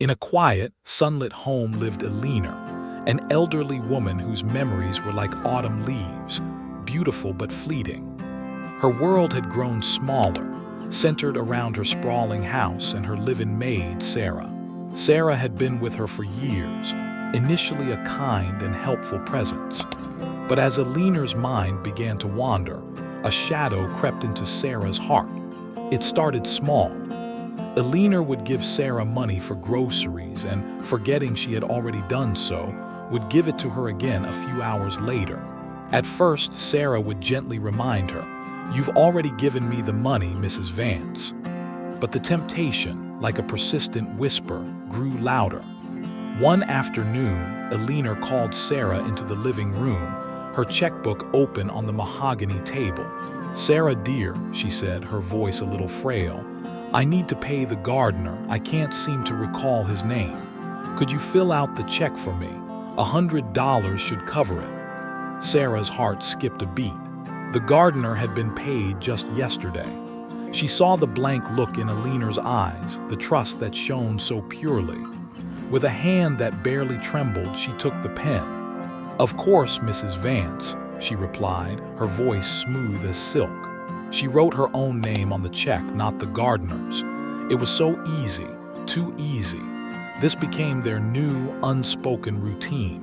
In a quiet, sunlit home lived Elena, an elderly woman whose memories were like autumn leaves, beautiful but fleeting. Her world had grown smaller, centered around her sprawling house and her live-in maid, Sarah. Sarah had been with her for years, initially a kind and helpful presence. But as Elena's mind began to wander, a shadow crept into Sarah's heart. It started small. Elena would give Sarah money for groceries and, forgetting she had already done so, would give it to her again a few hours later. At first, Sarah would gently remind her, "You've already given me the money, Mrs. Vance." But the temptation, like a persistent whisper, grew louder. One afternoon, Elena called Sarah into the living room, her checkbook open on the mahogany table. "Sarah, dear," she said, her voice a little frail, "I need to pay the gardener. I can't seem to recall his name. Could you fill out the check for me? $100 should cover it." Sarah's heart skipped a beat. The gardener had been paid just yesterday. She saw the blank look in Elena's eyes, the trust that shone so purely. With a hand that barely trembled, she took the pen. "Of course, Mrs. Vance," she replied, her voice smooth as silk. She wrote her own name on the check, not the gardener's. It was so easy, too easy. This became their new, unspoken routine.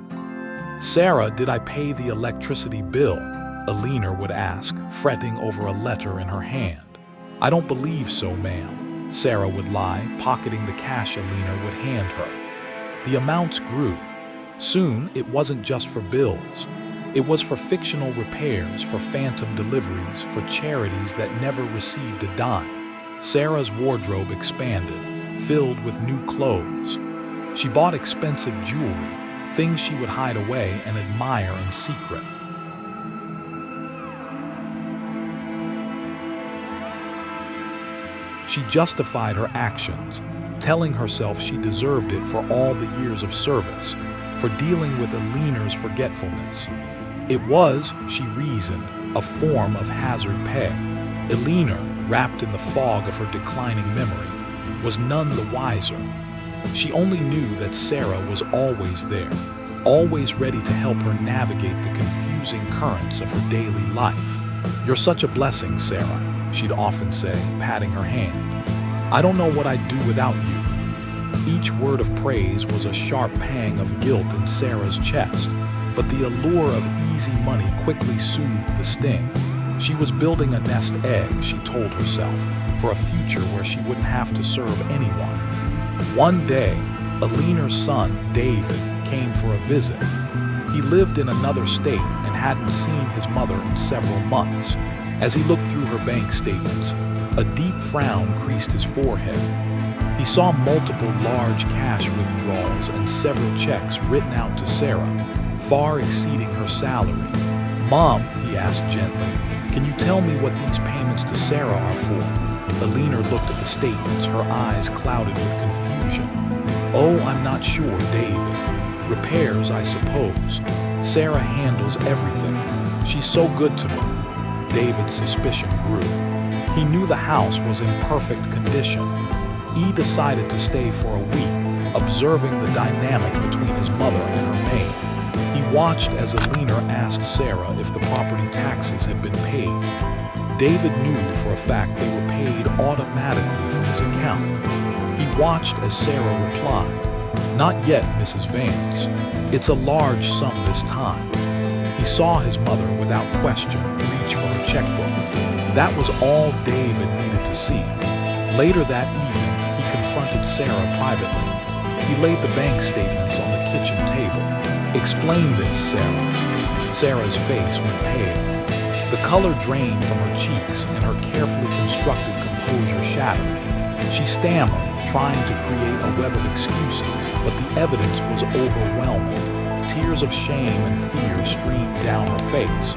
"Sarah, did I pay the electricity bill?" Elena would ask, fretting over a letter in her hand. "I don't believe so, ma'am," Sarah would lie, pocketing the cash Elena would hand her. The amounts grew. Soon, it wasn't just for bills. It was for fictional repairs, for phantom deliveries, for charities that never received a dime. Sarah's wardrobe expanded, filled with new clothes. She bought expensive jewelry, things she would hide away and admire in secret. She justified her actions, telling herself she deserved it for all the years of service, for dealing with Elena's forgetfulness. It was, she reasoned, a form of hazard pay. Elena, wrapped in the fog of her declining memory, was none the wiser. She only knew that Sarah was always there, always ready to help her navigate the confusing currents of her daily life. "You're such a blessing, Sarah," she'd often say, patting her hand. "I don't know what I'd do without you." Each word of praise was a sharp pang of guilt in Sarah's chest, but the allure of easy money quickly soothed the sting. She was building a nest egg, she told herself, for a future where she wouldn't have to serve anyone. One day, Elena's son, David, came for a visit. He lived in another state and hadn't seen his mother in several months. As he looked through her bank statements, a deep frown creased his forehead. He saw multiple large cash withdrawals and several checks written out to Sarah, far exceeding her salary. "Mom," he asked gently, "can you tell me what these payments to Sarah are for?" Elena looked at the statements, her eyes clouded with confusion. "Oh, I'm not sure, David. Repairs, I suppose. Sarah handles everything. She's so good to me." David's suspicion grew. He knew the house was in perfect condition. He decided to stay for a week, observing the dynamic between his mother and her maid. He watched as Elena asked Sarah if the property taxes had been paid. David knew for a fact they were paid automatically from his account. He watched as Sarah replied, "Not yet, Mrs. Vance. It's a large sum this time." He saw his mother, without question, reach for her checkbook. That was all David needed to see. Later that evening, he confronted Sarah privately. He laid the bank statements on the kitchen table. "Explain this, Sarah." Sarah's face went pale. The color drained from her cheeks and her carefully constructed composure shattered. She stammered, trying to create a web of excuses, but the evidence was overwhelming. Tears of shame and fear streamed down her face.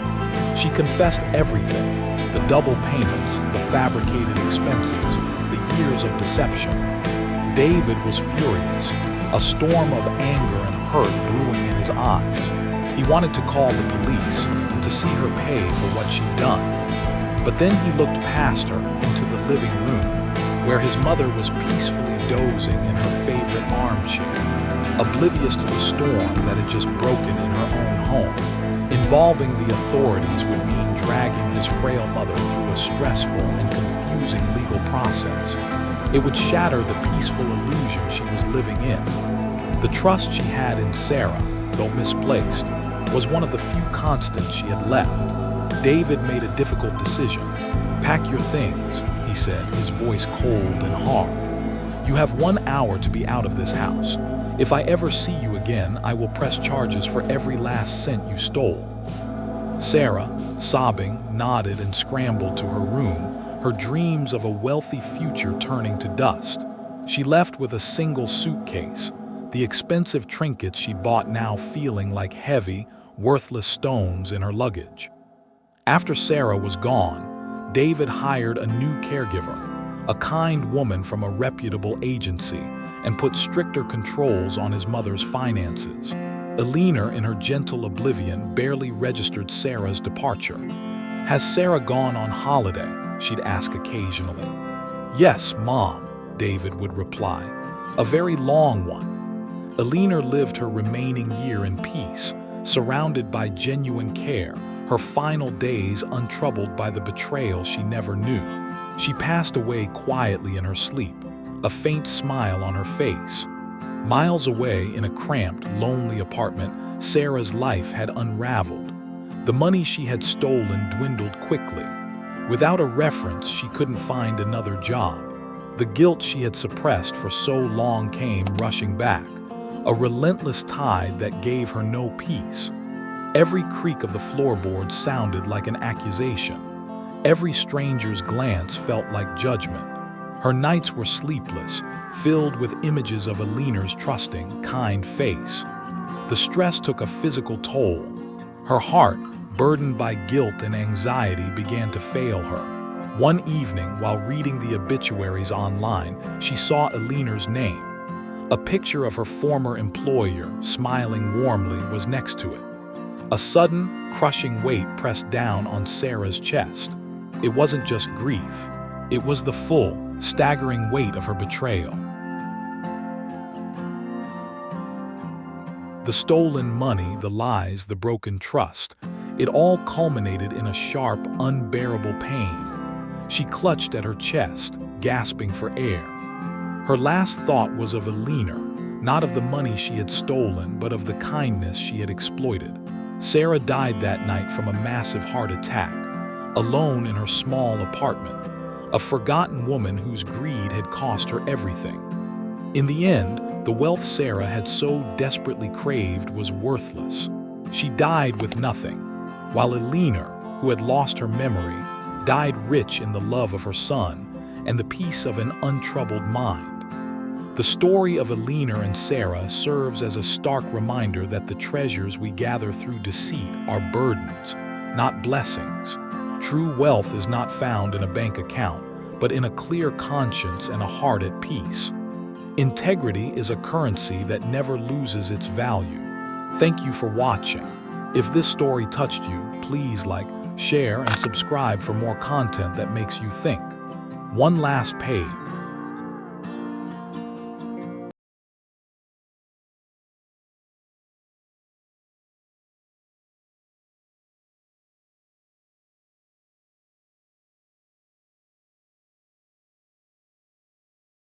She confessed everything: the double payments, the fabricated expenses, the years of deception. David was furious, a storm of anger and hurt brewing in his eyes. He wanted to call the police, to see her pay for what she'd done. But then he looked past her into the living room. where his mother was peacefully dozing in her favorite armchair, oblivious to the storm that had just broken in her own home. Involving the authorities would mean dragging his frail mother through a stressful and confusing legal process. It would shatter the peaceful illusion she was living in. The trust she had in Sarah, though misplaced, was one of the few constants she had left. David made a difficult decision. "Pack your things," he said, his voice cold and hard. "You have 1 hour to be out of this house. If I ever see you again, I will press charges for every last cent you stole." Sarah, sobbing, nodded and scrambled to her room, her dreams of a wealthy future turning to dust. She left with a single suitcase, the expensive trinkets she bought now feeling like heavy, worthless stones in her luggage. After Sarah was gone, David hired a new caregiver, a kind woman from a reputable agency, and put stricter controls on his mother's finances. Elena, in her gentle oblivion, barely registered Sarah's departure. "Has Sarah gone on holiday?" she'd ask occasionally. "Yes, Mom," David would reply. "A very long one." Elena lived her remaining year in peace, surrounded by genuine care, her final days untroubled by the betrayal she never knew. She passed away quietly in her sleep, a faint smile on her face. Miles away in a cramped, lonely apartment, Sarah's life had unraveled. The money she had stolen dwindled quickly. Without a reference, she couldn't find another job. The guilt she had suppressed for so long came rushing back, a relentless tide that gave her no peace. Every creak of the floorboards sounded like an accusation. Every stranger's glance felt like judgment. Her nights were sleepless, filled with images of Elena's trusting, kind face. The stress took a physical toll. Her heart, burdened by guilt and anxiety, began to fail her. One evening, while reading the obituaries online, she saw Elena's name. A picture of her former employer, smiling warmly, was next to it. A sudden, crushing weight pressed down on Sarah's chest. It wasn't just grief. It was the full, staggering weight of her betrayal. The stolen money, the lies, the broken trust. It all culminated in a sharp, unbearable pain. She clutched at her chest, gasping for air. Her last thought was of Elena, not of the money she had stolen, but of the kindness she had exploited. Sarah died that night from a massive heart attack, alone in her small apartment, a forgotten woman whose greed had cost her everything. In the end, the wealth Sarah had so desperately craved was worthless. She died with nothing, while Elena, who had lost her memory, died rich in the love of her son and the peace of an untroubled mind. The story of Elena and Sarah serves as a stark reminder that the treasures we gather through deceit are burdens, not blessings. True wealth is not found in a bank account, but in a clear conscience and a heart at peace. Integrity is a currency that never loses its value. Thank you for watching. If this story touched you, please like, share, and subscribe for more content that makes you think. One last page.